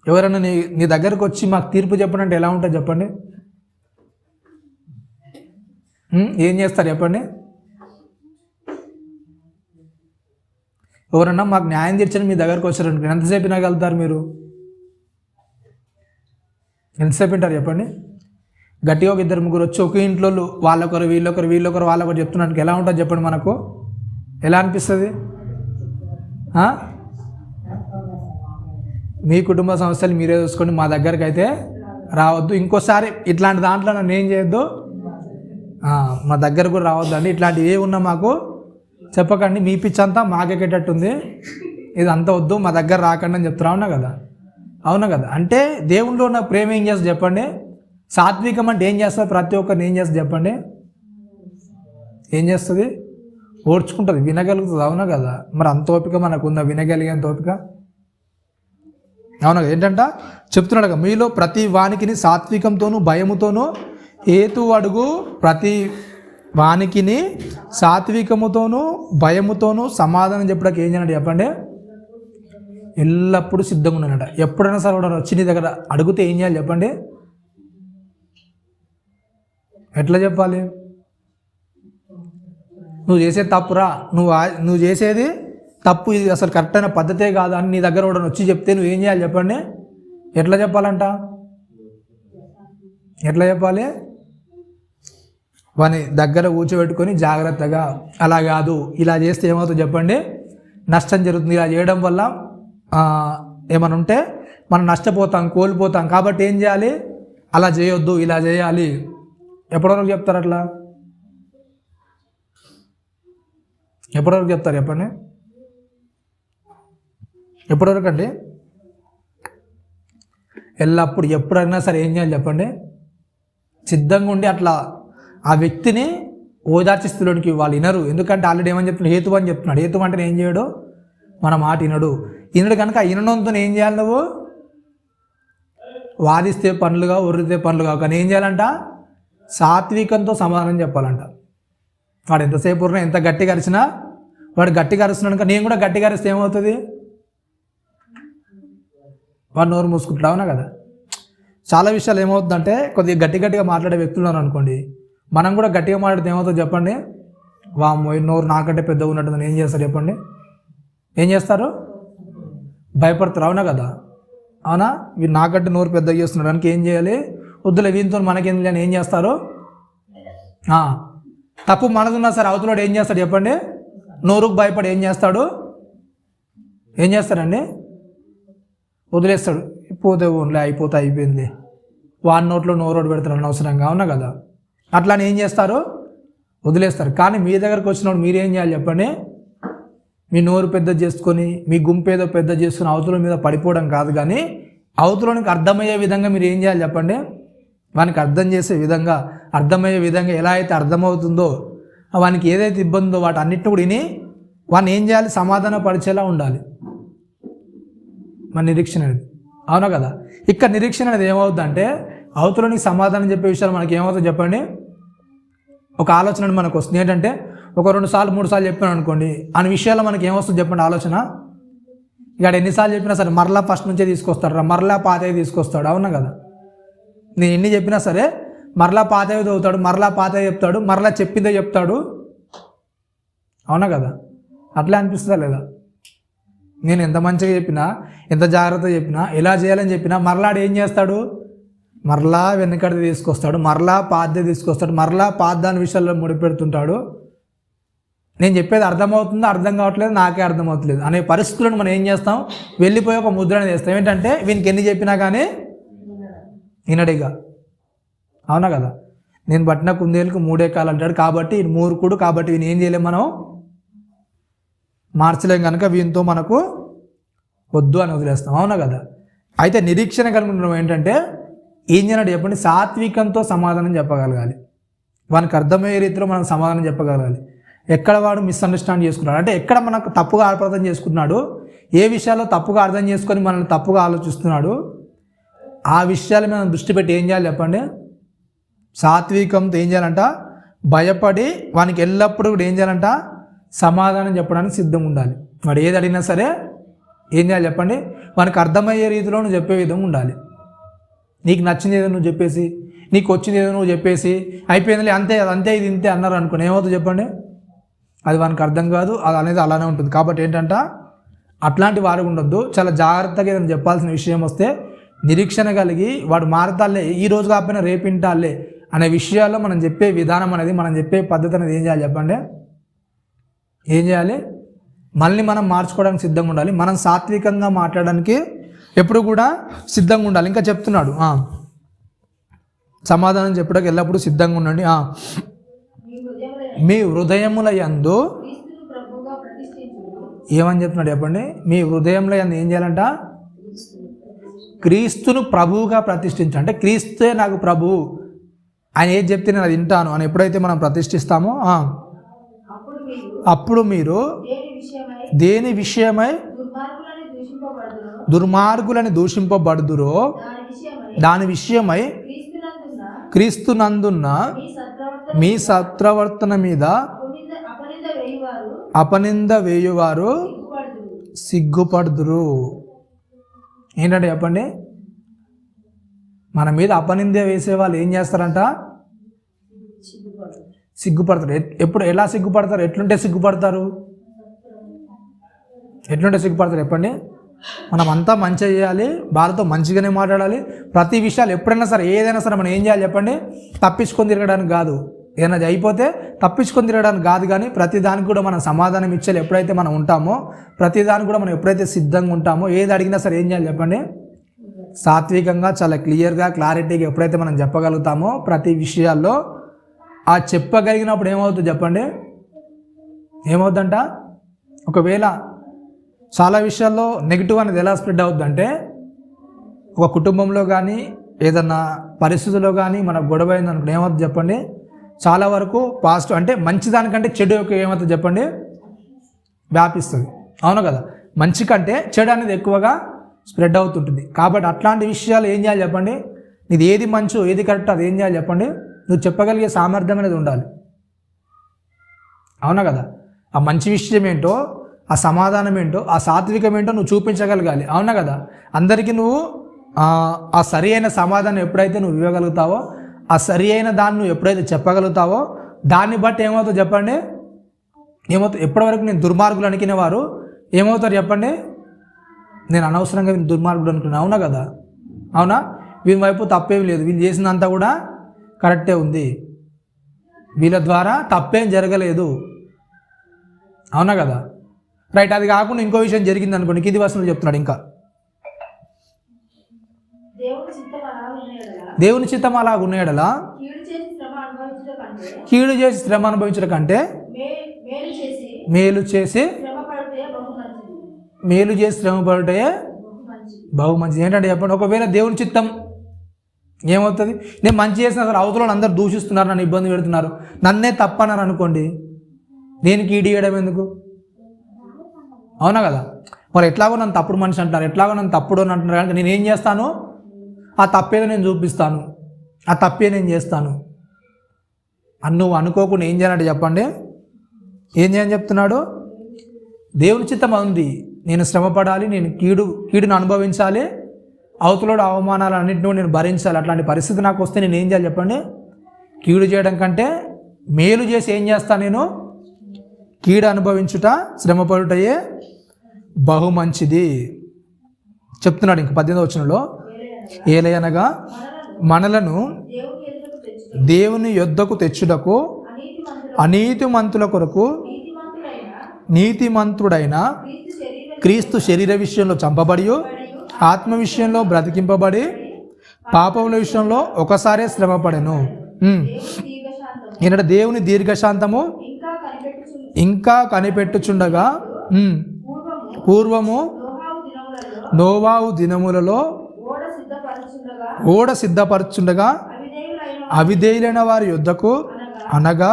ఎవరైనా నీ దగ్గరకు వచ్చి మాకు తీర్పు చెప్పండి అంటే ఎలా ఉంటుంది చెప్పండి? ఏం చేస్తారు చెప్పండి? ఎవరన్నా మాకు న్యాయం తీర్చని మీ దగ్గరకు వచ్చారంటే ఎంతసేపు వినగలుగుతారు మీరు? ఎంతసేపు వింటారు చెప్పండి? గట్టిగా ఒక 2-3 వచ్చి ఒక ఇంట్లో వాళ్ళొకరు వాళ్ళొకరు చెప్తున్నానికి ఎలా ఉంటుంది చెప్పండి? మనకు ఎలా అనిపిస్తుంది? మీ కుటుంబ సమస్యలు మీరే చూసుకోండి, మా దగ్గరికి అయితే రావద్దు, ఇంకోసారి ఇట్లాంటి దాంట్లో నన్ను ఏం చేయొద్దు, మా దగ్గర కూడా రావద్దండి, ఇట్లాంటివి ఏ ఉన్నా మాకు చెప్పకండి, మీ పిచ్చి అంతా మాకెక్కేటట్టుంది, ఇది అంతా వద్దు, మా దగ్గర రాకండి అని చెప్తారు. అవునా కదా? అవునా కదా? అంటే దేవుళ్ళు ఉన్న ప్రేమ ఏం చేస్తుంది చెప్పండి? సాత్వికం అంటే ఏం చేస్తుంది? ప్రతి ఒక్కరిని ఏం చేస్తుంది చెప్పండి? ఏం చేస్తుంది? ఓర్చుకుంటుంది, వినగలుగుతుంది. అవునా కదా? మరి అంత ఓపిక మనకుందా? వినగలిగేంత ఓపిక? అవునా? ఏంటంట చెప్తున్నాడు, మీలో ప్రతి వానికిని సాత్వికంతోనూ భయముతోనూ హేతు అడుగు, ప్రతి వానికిని సాత్వికముతోనూ భయముతోనూ సమాధానం చెప్పడానికి ఏం చేయాలంటే చెప్పండి? ఎల్లప్పుడూ సిద్ధంగా ఉన్నాడట. ఎప్పుడైనా సరే కూడా వచ్చి నీ దగ్గర అడిగితే ఏం చేయాలి చెప్పండి? ఎట్లా చెప్పాలి? నువ్వు చేసేది తప్పురా, నువ్వు చేసేది తప్పు, ఇది అసలు కరెక్ట్ అయిన పద్ధతే కాదు అని నీ దగ్గర కూడా వచ్చి చెప్తే నువ్వు ఏం చేయాలి చెప్పండి? ఎట్లా చెప్పాలంట? ఎట్లా చెప్పాలి? వాని దగ్గర కూర్చోబెట్టుకొని జాగ్రత్తగా, అలా కాదు ఇలా చేస్తే ఏమవుతుంది చెప్పండి? నష్టం జరుగుతుంది, ఇలా చేయడం వల్ల ఏమైనా ఉంటే మనం నష్టపోతాం, కోల్పోతాం, కాబట్టి ఏం చేయాలి? అలా చేయొద్దు, ఇలా చేయాలి. ఎప్పటివరకు చెప్తారు అట్లా? ఎప్పటివరకు చెప్తారు చెప్పండి? ఎప్పటివరకు అండి? ఎల్లప్పుడు ఎప్పుడైనా సరే ఏం చేయాలి చెప్పండి, సిద్ధంగా ఉండి అట్లా ఆ వ్యక్తిని ఓదార్చి స్థితిలోనికి వాళ్ళు వినరు. ఎందుకంటే ఆల్రెడీ ఏమని చెప్తున్నాడు, హేతు అని చెప్తున్నాడు. హేతు అంటే ఏం చేయడు, మన మాట వినడు కనుక వినడంతో ఏం చేయాలి, నువ్వు వాదిస్తే పనులుగా ఒర్రితే పనులుగా. కానీ ఏం చేయాలంట, సాత్వికంతో సమాధానం చెప్పాలంట. వాడు ఎంతసేపు ఉన్నా ఎంత గట్టిగా అరిచినా, వాడు గట్టిగా అరుస్తున్నాడు కనుక నేను కూడా గట్టిగా అరిస్తే ఏమవుతుంది, వాడు నోరు మూసుకుంటాడు. అవునా కదా. చాలా విషయాలు ఏమవుతుందంటే కొద్దిగా గట్టిగా మాట్లాడే వ్యక్తులు ఉన్నారు అనుకోండి, మనం కూడా గట్టిగా మాట్లాడితే ఏమవుతుందో చెప్పండి, వామ్మో నోరు నాకంటే పెద్దగా ఉన్నట్టుందని ఏం చేస్తారు చెప్పండి, ఏం చేస్తారు, భయపడతారు. అవునా కదా. అవునా, వీడు నాకంటే నోరు పెద్దగా చేస్తున్నాడు కనుక ఏం చేయాలి, వద్దులే వీనితో మనకేం అని ఏం చేస్తారు, తప్పు మనదున్నా సరే అవతలోడు ఏం చేస్తాడు చెప్పండి, నోరుకు భయపడి ఏం చేస్తాడండి, వదిలేస్తాడు. పోతే ఓన్లే అయిపోతే అయిపోయింది, వాడి నోట్లో నోరోడు పెడతారు అనవసరంగా. అవునా కదా. అట్లానే ఏం చేస్తారు, వదిలేస్తారు. కానీ మీ దగ్గరకు వచ్చినప్పుడు మీరు ఏం చేయాలి చెప్పండి, మీ నోరు పెద్ద చేసుకొని మీ గుంపు ఏదో పెద్ద చేసుకుని అవతల మీద పడిపోవడం కాదు, కానీ అవతలోనికి అర్థమయ్యే విధంగా మీరు ఏం చేయాలి చెప్పండి, వానికి అర్థం చేసే విధంగా, అర్థమయ్యే విధంగా ఎలా అయితే అర్థమవుతుందో, వానికి ఏదైతే ఇబ్బంది ఉందో వాటి అన్నిటిని కూడా విని వాడిని ఏం చేయాలి, సమాధాన పరిచేలా ఉండాలి మన నిరీక్షణ అనేది. అవునా కదా. ఇక్కడ నిరీక్షణ అనేది ఏమవుతుందంటే అవతలోనికి సమాధానం చెప్పే విషయాలు మనకి ఏమవుతుందో చెప్పండి, ఒక ఆలోచన మనకు వస్తుంది. ఏంటంటే ఒక 2 సార్లు 3 సార్లు చెప్పాను అనుకోండి, అనే విషయాల్లో మనకి ఏమొస్తుంది చెప్పండి ఆలోచన. ఇక్కడ ఎన్నిసార్లు చెప్పినా సరే మరలా ఫస్ట్ నుంచే తీసుకొస్తాడు, మరలా పాతవి తీసుకొస్తాడు. అవునా కదా. నేను ఎన్ని చెప్పినా సరే మరలా పాతవి చదువుతాడు, మరలా పాతవి చెప్తాడు, మరలా చెప్పిందే చెప్తాడు. అవునా కదా. అట్లా అనిపిస్తుందా లేదా. నేను ఎంత మంచిగా చెప్పినా, ఎంత జాగ్రత్తగా చెప్పినా, ఎలా చేయాలని చెప్పినా మరలాడు ఏం చేస్తాడు, మరలా వెనకడిది తీసుకొస్తాడు, మరలా పాతదే తీసుకొస్తాడు, మరలా పాతదాని విషయాల్లో ముడిపెడుతుంటాడు. నేను చెప్పేది అర్థమవుతుందో అర్థం కావట్లేదు, నాకే అర్థమవుతలేదు అనే పరిస్థితులను మనం ఏం చేస్తాం, వెళ్ళిపోయి ఒక ముద్రణ చేస్తాం. ఏంటంటే వీనికి ఎన్ని చెప్పినా కానీ వినడిగా. అవునా కదా. నేను పట్టిన కుందేలకు 3 కాలు అంటాడు కాబట్టి ఈయన మూర్ఖుడు, కాబట్టి వీని ఏం చేయలేం, మనం మార్చలేం కనుక వీనితో మనకు వద్దు అని వదిలేస్తాం. అవునా కదా. అయితే నిరీక్షణ కనుక ఏంటంటే ఏం చేయాలంటే చెప్పండి, సాత్వికంతో సమాధానం చెప్పగలగాలి. వానికి అర్థమయ్యే రీతిలో మనం సమాధానం చెప్పగలగాలి. ఎక్కడ వాడు మిస్అండర్స్టాండ్ చేసుకున్నాడు అంటే, ఎక్కడ మనకు తప్పుగా అర్థం చేసుకున్నాడు, ఏ విషయాల్లో తప్పుగా అర్థం చేసుకొని మనల్ని తప్పుగా ఆలోచిస్తున్నాడు, ఆ విషయాల మీద దృష్టి పెట్టి ఏం చేయాలి చెప్పండి, సాత్వికంతో ఏం చేయాలంట, భయపడి వానికి ఎల్లప్పుడూ కూడా ఏం చేయాలంట, సమాధానం చెప్పడానికి సిద్ధంగా ఉండాలి. వాడు ఏది అడిగినా సరే ఏం చేయాలి చెప్పండి, వానికి అర్థమయ్యే రీతిలో నువ్వు చెప్పే విధంగా ఉండాలి. నీకు నచ్చింది ఏదో నువ్వు చెప్పేసి, నీకు వచ్చింది ఏదో నువ్వు చెప్పేసి అయిపోయింది అంతే అంతే ఇది ఇంతే అన్నారు అనుకుని ఏమవుతుంది చెప్పండి, అది వానికి అర్థం కాదు, అది అనేది అలానే ఉంటుంది. కాబట్టి ఏంటంట అట్లాంటి వారు ఉండొద్దు. చాలా జాగ్రత్తగా ఏదైనా చెప్పాల్సిన విషయం వస్తే నిరీక్షణ కలిగి వాడు మారతాలే, ఈ రోజు కాకపోయినా రేపింటాలే అనే విషయాల్లో మనం చెప్పే విధానం అనేది, మనం చెప్పే పద్ధతి అనేది ఏం చేయాలి చెప్పండి, ఏం చేయాలి, మళ్ళీ మనం మార్చుకోవడానికి సిద్ధంగా ఉండాలి. మనం సాత్వికంగా మాట్లాడడానికి ఎప్పుడు కూడా సిద్ధంగా ఉండాలి. ఇంకా చెప్తున్నాడు, సమాధానం చెప్పడానికి ఎల్లప్పుడూ సిద్ధంగా ఉండండి. మీ హృదయముల యందు ఏమని చెప్తున్నాడు చెప్పండి, మీ హృదయంలో యందు ఏం చేయాలంట, క్రీస్తును ప్రభువుగా ప్రతిష్ఠించు. అంటే క్రీస్తే నాకు ప్రభువు, ఆయన ఏది చెప్తే నేను అది వింటాను అని ఎప్పుడైతే మనం ప్రతిష్ఠిస్తామో అప్పుడు మీరు దేని విషయమై దుర్మార్గులని దూషింపబడుదురో దాని విషయమై క్రీస్తునందున్న మీ సత్ప్రవర్తన మీద అపనింద వేయువారు సిగ్గుపడుదురు. ఏంటంటే చెప్పండి, మన మీద అపనింద వేసే వాళ్ళు ఏం చేస్తారంట, సిగ్గుపడతారు. ఎప్పుడు ఎలా సిగ్గుపడతారు, ఎట్లుంటే సిగ్గుపడతారు చెప్పండి. మనం అంతా మంచిగా చేయాలి, వాళ్ళతో మంచిగానే మాట్లాడాలి. ప్రతి విషయాలు ఎప్పుడైనా సరే ఏదైనా సరే మనం ఏం చేయాలి చెప్పండి, తప్పించుకొని తిరగడానికి కాదు. ఏదైనా అయిపోతే తప్పించుకొని తిరగడానికి కాదు, కానీ ప్రతిదానికి కూడా మనం సమాధానం ఇచ్చేది ఎప్పుడైతే మనం ఉంటామో, ప్రతిదానికి కూడా మనం ఎప్పుడైతే సిద్ధంగా ఉంటామో, ఏది అడిగినా సరే ఏం చేయాలి చెప్పండి, సాత్వికంగా చాలా క్లియర్గా క్లారిటీగా ఎప్పుడైతే మనం చెప్పగలుగుతామో ప్రతి విషయాల్లో, ఆ చెప్పగలిగినప్పుడు ఏమవుతుంది చెప్పండి, ఏమవుతుందంట, ఒకవేళ చాలా విషయాల్లో నెగిటివ్ అనేది ఎలా స్ప్రెడ్ అవుతుందంటే, ఒక కుటుంబంలో కానీ ఏదన్నా పరిస్థితుల్లో కానీ మనకు గొడవ అయింది అనుకుంటే ఏమవుతుంది చెప్పండి, చాలా వరకు పాజిటివ్ అంటే మంచి దానికంటే చెడు యొక్క ఏమవుతుంది చెప్పండి, వ్యాపిస్తుంది. అవును కదా, మంచి కంటే చెడు అనేది ఎక్కువగా స్ప్రెడ్ అవుతుంటుంది. కాబట్టి అట్లాంటి విషయాలు ఏం చేయాలి చెప్పండి, నీది ఏది మంచో ఏది కరెక్ట్ అది ఏం చేయాలి చెప్పండి, నువ్వు చెప్పగలిగే సామర్థ్యం అనేది ఉండాలి. అవునా కదా, ఆ మంచి విషయం ఏంటో, ఆ సమాధానం ఏంటో, ఆ సాత్వికం ఏంటో నువ్వు చూపించగలగాలి. అవునా కదా, అందరికీ నువ్వు ఆ సరి అయిన సమాధానం ఎప్పుడైతే నువ్వు ఇవ్వగలుగుతావో, ఆ సరి అయిన దాన్ని నువ్వు ఎప్పుడైతే చెప్పగలుగుతావో, దాన్ని బట్టి ఏమవుతుందో చెప్పండి, ఏమవుతుంది, ఎప్పటివరకు నేను దుర్మార్గులు అనుకునే వారు ఏమవుతారు చెప్పండి, నేను అనవసరంగా వీళ్ళు దుర్మార్గుడు అనుకున్నాను. అవునా కదా, అవునా, వీళ్ళ వైపు తప్పేం లేదు, వీళ్ళు చేసినంతా కూడా కరెక్టే ఉంది, వీళ్ళ ద్వారా తప్పేం జరగలేదు. అవునా కదా, రైట్. అది కాకుండా ఇంకో విషయం జరిగింది అనుకోండి, కింది వచనంలో చెప్తున్నాడు ఇంకా, దేవుని చిత్తం అలా ఉన్నాయడలా కీడు చేసి శ్రమ అనుభవించడం కంటే మేలు చేసి శ్రమ పడుటే బహు మంచిది. ఏంటంటే చెప్పండి, ఒకవేళ దేవుని చిత్తం ఏమవుతుంది, నేను మంచి చేసిన అసలు అవతల అందరూ దూషిస్తున్నారు, నన్ను ఇబ్బంది పెడుతున్నారు, నన్నే తప్పన్నారు అనుకోండి, దేనికి ఈడియడం ఎందుకు? అవునా కదా, మరి ఎట్లాగో నన్ను తప్పుడు మనిషి అంటారు, ఎట్లాగో నన్ను తప్పుడు అని అంటున్నారు, అంటే నేను ఏం చేస్తాను, ఆ తప్పేదో నేను చూపిస్తాను, ఆ తప్పే నేను చేస్తాను అని నువ్వు అనుకోకుండా ఏం చేయాలంటే చెప్పండి, ఏం చేయని చెప్తున్నాడు, దేవుని చిత్తం ఉంది, నేను శ్రమపడాలి, నేను కీడును అనుభవించాలి, అవతలోడు అవమానాలు అన్నింటినీ నేను భరించాలి. అట్లాంటి పరిస్థితి నాకు వస్తే నేను ఏం చేయాలి చెప్పండి, కీడు చేయడం కంటే మేలు చేసి ఏం చేస్తాను, నేను కీడు అనుభవించుట శ్రమపడుటయే బహు మంచిది చెప్తున్నాడు. ఇంక 18వ వచనంలో, ఏలయనగా మనలను దేవుని యొద్దకు తెచ్చుటకు అనీతిమంతుల కొరకు నీతిమంతుడైన క్రీస్తు శరీర విషయంలో చంపబడి ఆత్మ విషయంలో బ్రతికింపబడి పాపముల విషయంలో ఒకసారే శ్రమపడెను. ఈయన దేవుని దీర్ఘశాంతము ఇంకా కనిపెట్టుచుండగా పూర్వము నోవాహు దినములలో ఓడ సిద్ధపరచుండగా అవిధేయులైన వారి యొద్దకు అనగా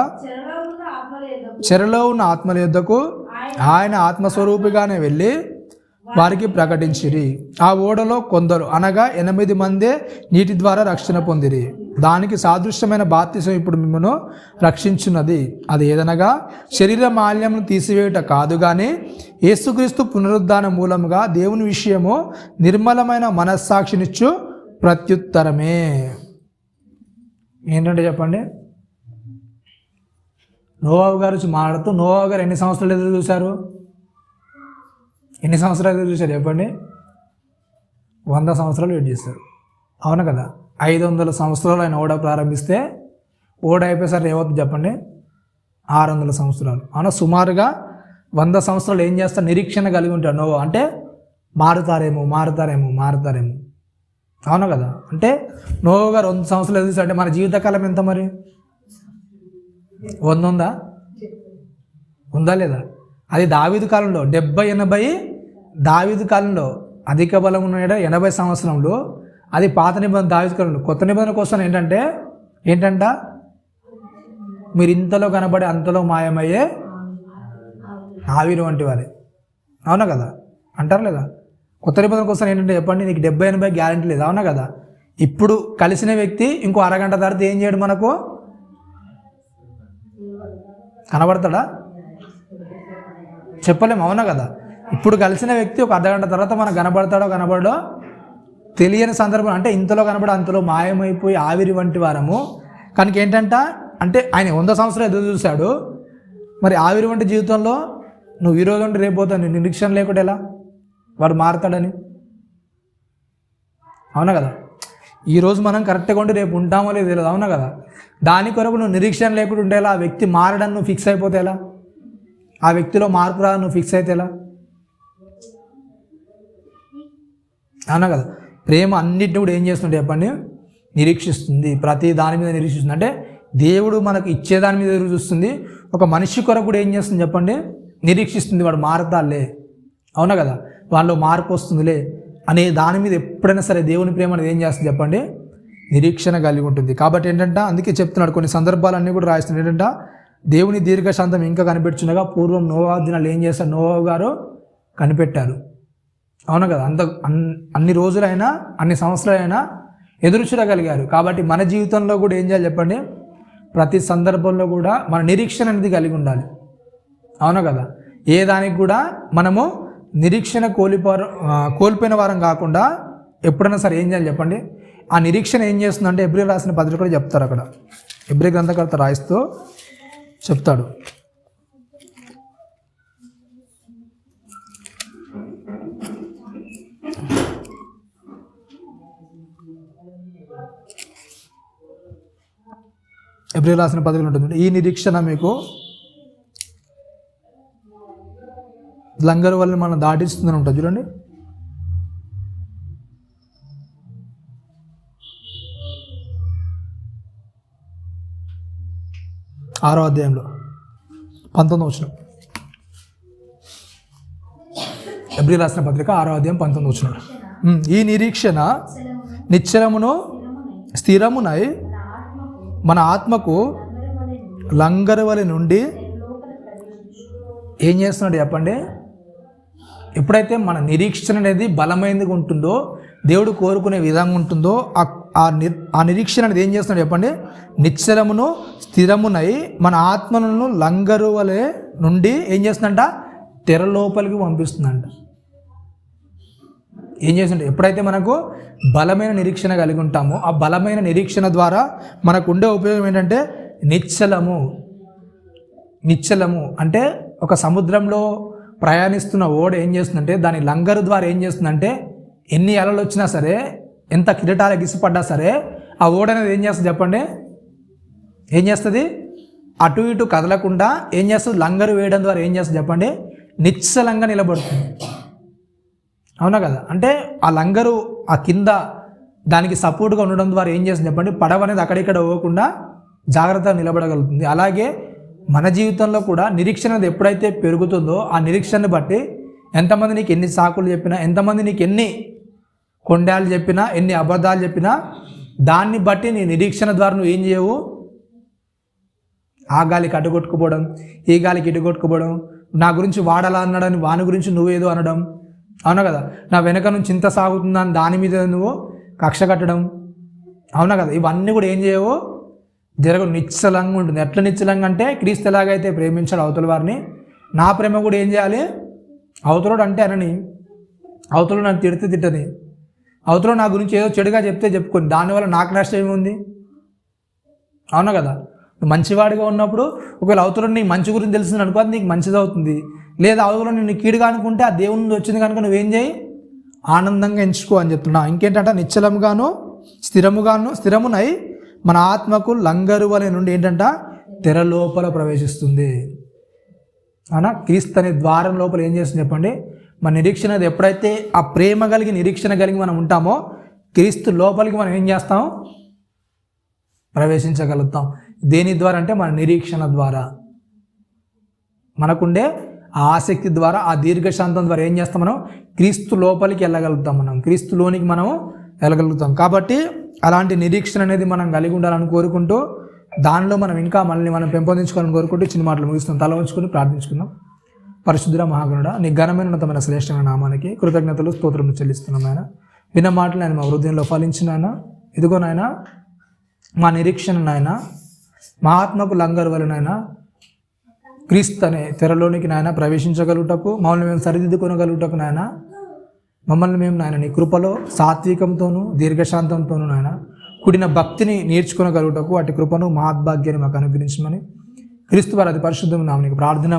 చెరలో ఉన్న ఆత్మల యొద్దకు ఆయన ఆత్మస్వరూపిగానే వెళ్ళి వారికి ప్రకటించిరి. ఆ ఓడలో కొందరు అనగా 8 మందే నీటి ద్వారా రక్షణ పొందిరి. దానికి సాదృశ్యమైన బాప్తిసం ఇప్పుడు మిమ్మల్ని రక్షించున్నది. అది ఏదనగా శరీర మాలిన్యమును తీసివేయుట కాదు కానీ యేసుక్రీస్తు పునరుద్ధాన మూలముగా దేవుని విషయము నిర్మలమైన మనస్సాక్షినిచ్చు ప్రత్యుత్తరమే. ఏంటంటే చెప్పండి, నోవాహు గారు మాట్లాడుతూ, నోవాహు గారు ఎన్ని సంవత్సరాలు ఎదురు చూశారు, ఎన్ని సంవత్సరాలు ఎదురు చూశారు చెప్పండి, 100 సంవత్సరాలు వెయిట్ చేస్తారు. అవును కదా, 500 సంవత్సరాలు ఆయన ఓడ ప్రారంభిస్తే ఓడ అయిపోయేసరికి ఏమవుతుంది చెప్పండి, 600 సంవత్సరాలు. అవునా, సుమారుగా 100 సంవత్సరాలు ఏం చేస్తారు, నిరీక్షణ కలిగి ఉంటాడు నోవా. అంటే మారుతారేమో. అవును కదా, అంటే నోవా గారు 100 సంవత్సరాలు ఎదురు అంటే మన జీవితకాలం ఎంత మరి, 100 ఉందా లేదా? అది దావీదు కాలంలో 70-80, దావీదు కాలంలో అధిక బలం ఉన్నాడ 80 సంవత్సరంలో, అది పాత నిబంధన దావీదు కాలంలో. కొత్త నిబంధన కోసం ఏంటంట మీరు ఇంతలో కనబడే అంతలో మాయమయ్యే ఆవిరి వంటి వారే. అవునా కదా, అంటారు లేదా? కొత్త నిబంధన కోసం ఏంటంటే చెప్పండి, నీకు 70-80 గ్యారెంటీ లేదు. అవునా కదా, ఇప్పుడు కలిసిన వ్యక్తి ఇంకో అరగంట తర్వాత ఏం చేయడు, మనకు కనబడతాడా చెప్పలేము. అవునా కదా, ఇప్పుడు కలిసిన వ్యక్తి ఒక అర్ధగంట తర్వాత మనకు కనబడో తెలియని సందర్భం. అంటే ఇంతలో కనబడి అంతలో మాయమైపోయి ఆవిరి వంటి వారము. కనుక ఏంటంట అంటే ఆయన 100 సంవత్సరాలు ఎదురు చూశాడు. మరి ఆవిరి వంటి జీవితంలో నువ్వు ఈరోజు ఉంటే రేపు పోతావు, నీ నిరీక్షణ లేకుండా ఎలా వాడు మారుతాడని? అవునా కదా, ఈరోజు మనం కరెక్ట్గా ఉండి రేపు ఉంటామో లేదు తెలియదు. అవునా కదా, దాని కొరకు నువ్వు నిరీక్షణ లేకుండా ఉండేలా, ఆ వ్యక్తి మారడం నువ్వు ఫిక్స్ అయిపోతే ఎలా, ఆ వ్యక్తిలో మార్పు రాదు నువ్వు ఫిక్స్ అయితే ఎలా? అవునా కదా, ప్రేమ అన్నిటిని కూడా ఏం చేస్తుంటే చెప్పండి, నిరీక్షిస్తుంది. ప్రతి దాని మీద నిరీక్షిస్తుంది. అంటే దేవుడు మనకు ఇచ్చేదాని మీద ఎదురు చూస్తుంది. ఒక మనిషి కొరకు కూడా ఏం చేస్తుంది చెప్పండి, నిరీక్షిస్తుంది. వాడు మారతాలే, అవునా కదా, వాళ్ళలో మార్పు వస్తుందిలే అనే దాని మీద ఎప్పుడైనా సరే దేవుని ప్రేమ అనేది ఏం చేస్తుంది చెప్పండి, నిరీక్షణ కలిగి ఉంటుంది. కాబట్టి ఏంటంటే అందుకే చెప్తున్నాడు, కొన్ని సందర్భాలన్నీ కూడా రాయిస్తున్నాడు. ఏంటంటే దేవుని దీర్ఘశాంతం ఇంకా కనిపెట్టుచుండగా పూర్వం నోవా దినాలు ఏం చేస్తారు, నోవా గారు కనిపెట్టారు. అవును కదా, అన్ని రోజులైనా అన్ని సంవత్సరాలైనా ఎదురు చూడగలిగారు. కాబట్టి మన జీవితంలో కూడా ఏం చేయాలి చెప్పండి, ప్రతి సందర్భంలో కూడా మన నిరీక్షణ అనేది కలిగి ఉండాలి. అవును కదా, ఏ దానికి కూడా మనము నిరీక్షణ కోల్పోయిన వారం కాకుండా ఎప్పుడైనా సరే ఏం చేయాలి చెప్పండి, ఆ నిరీక్షణ ఏం చేస్తుందంటే ఎబ్రీ రాసిన పత్రిక కూడా చెప్తారు. అక్కడ ఎబ్రీ గ్రంథకర్త రాయిస్తూ చెప్తాడు. ఎబ్రీ రాసిన పత్రికలు ఉంటుంది, ఈ నిరీక్షణ మీకు లంగరు వల్ల మనం దాటిస్తుందని ఉంటుంది. చూడండి, 6వ అధ్యాయంలో 19వ వచనం. ఎబ్రీ రాసిన పత్రిక 6వ అధ్యాయం 19వ వచనం. ఈ నిరీక్షణ నిశ్చలమును స్థిరమునై మన ఆత్మకు లంగరు వలె నుండి ఏం చేస్తున్నాడు చెప్పండి, ఎప్పుడైతే మన నిరీక్షణ అనేది బలమైనదిగా ఉంటుందో, దేవుడు కోరుకునే విధంగా ఉంటుందో, ఆ నిరీక్షణ అనేది ఏం చేస్తున్నాడు చెప్పండి, నిశ్చలమును స్థిరమునై మన ఆత్మలను లంగరు వలె నుండి ఏం చేస్తుందంట, తెర లోపలికి పంపిస్తుందంట. ఏం చేస్తుంటే ఎప్పుడైతే మనకు బలమైన నిరీక్షణ కలిగి ఉంటామో, ఆ బలమైన నిరీక్షణ ద్వారా మనకు ఉండే ఉపయోగం ఏంటంటే నిశ్చలము అంటే ఒక సముద్రంలో ప్రయాణిస్తున్న ఓడ ఏం చేస్తుందంటే దాని లంగరు ద్వారా ఏం చేస్తుందంటే ఎన్ని అలలు వచ్చినా సరే, ఎంత కిరటాలు ఎగిసిపడ్డా సరే, ఆ ఓడ అనేది ఏం చేస్తుంది చెప్పండి, ఏం చేస్తుంది, అటు ఇటు కదలకుండా ఏం చేస్తుంది, లంగరు వేయడం ద్వారా ఏం చేస్తుంది చెప్పండి, నిశ్చలంగా నిలబడుతుంది. అవునా కదా, అంటే ఆ లంగరు ఆ కింద దానికి సపోర్ట్గా ఉండడం ద్వారా ఏం చేస్తుంది చెప్పండి, పడవ అనేది అక్కడిక్కడ పోకుండా జాగ్రత్తగా నిలబడగలుగుతుంది. అలాగే మన జీవితంలో కూడా నిరీక్షణ ఎప్పుడైతే పెరుగుతుందో, ఆ నిరీక్షణని బట్టి ఎంతమంది నీకు ఎన్ని సాకులు చెప్పినా, ఎంతమంది నీకు ఎన్ని కొండాలు చెప్పినా, ఎన్ని అబద్ధాలు చెప్పినా, దాన్ని బట్టి నీ నిరీక్షణ ద్వారా నువ్వు ఏం చేయవు, ఆ గాలికి అడ్డుకొట్టుకుపోవడం, ఈ గాలికి ఇటుకొట్టుకుపోవడం, నా గురించి వాడలా అన్నాడని వాని గురించి నువ్వేదో అనడం. అవునా కదా, నా వెనక నుంచి ఇంత సాగుతుందని దాని మీద నువ్వు కక్ష కట్టడం. అవునా కదా, ఇవన్నీ కూడా ఏం చేయవు, జరగదు, నిశ్చలంగా ఉంటుంది. ఎట్లా నిశ్చలంగా అంటే క్రీస్తు ఎలాగైతే ప్రేమించాడు అవతల వారిని, నా ప్రేమ కూడా ఏం చేయాలి, అవతలోడు అంటే అనని, అవతలో నన్ను తిట్టని, అవతలో నా గురించి ఏదో చెడుగా చెప్తే చెప్పుకొని, దానివల్ల నాకు నష్టం ఏముంది. అవునా కదా, నువ్వు మంచివాడిగా ఉన్నప్పుడు ఒకవేళ అవతలో నీ మంచి గురించి తెలిసింది అనుకో, అది నీకు మంచిది అవుతుంది. లేదా అవతలో నిన్ను కీడుగా అనుకుంటే ఆ దేవుని నుండి వచ్చింది కనుక నువ్వేం చేయి, ఆనందంగా ఎంచుకో అని చెప్తున్నా. ఇంకేంటంటే నిశ్చలముగాను స్థిరమునై మన ఆత్మకు లంగరు వలె నుండి ఏంటంట, తెర లోపల ప్రవేశిస్తుంది. అవునా, క్రీస్తు అనే ద్వారం లోపల ఏం చేస్తుంది చెప్పండి, మన నిరీక్షణ ఎప్పుడైతే ఆ ప్రేమ కలిగి నిరీక్షణ కలిగి మనం ఉంటామో, క్రీస్తు లోపలికి మనం ఏం చేస్తాం, ప్రవేశించగలుగుతాం. దేని ద్వారా అంటే మన నిరీక్షణ ద్వారా, మనకుండే ఆ ఆసక్తి ద్వారా, ఆ దీర్ఘశాంతం ద్వారా ఏం చేస్తాం, మనం క్రీస్తు లోపలికి వెళ్ళగలుగుతాం, మనం క్రీస్తులోనికి మనం వెళ్ళగలుగుతాం. కాబట్టి అలాంటి నిరీక్షణ అనేది మనం కలిగి ఉండాలని కోరుకుంటూ, దానిలో మనం ఇంకా మనల్ని మనం పెంపొందించుకోవాలని కోరుకుంటూ చిన్న మాటలు ముగిస్తున్నాం. తల ఉంచుకొని ప్రార్థించుకుందాం. పరిశుద్ధుడ మహాగణుడ, నీ ఘనమైన ఉన్నతమైన శ్రేష్టమైన నామానికి కృతజ్ఞతలు స్తోత్రం చెల్లిస్తున్నాం. ఆయన విన్న మాటలు ఆయన మా హృదయంలో ఫలించిన ఆయన, ఇదిగో నాయన మా నిరీక్షణ నాయన, మా ఆత్మకు లంగరు వలె నాయన క్రీస్తు అనే తెరలోనికి నాయన ప్రవేశించగలుగుటకు, మమ్మల్ని మేము సరిదిద్దుకొనగలుగుటకు నాయన, మమ్మల్ని మేము నాయన నీ కృపలో సాత్వికంతోనూ దీర్ఘశాంతంతోనూ నాయన కూడిన భక్తిని నేర్చుకోగలుగుటకు అటు కృపను మహాద్భాగ్యాన్ని మాకు అనుగ్రహించమని క్రీస్తు వారి అతి పరిశుద్ధమైన నామమున ప్రార్థన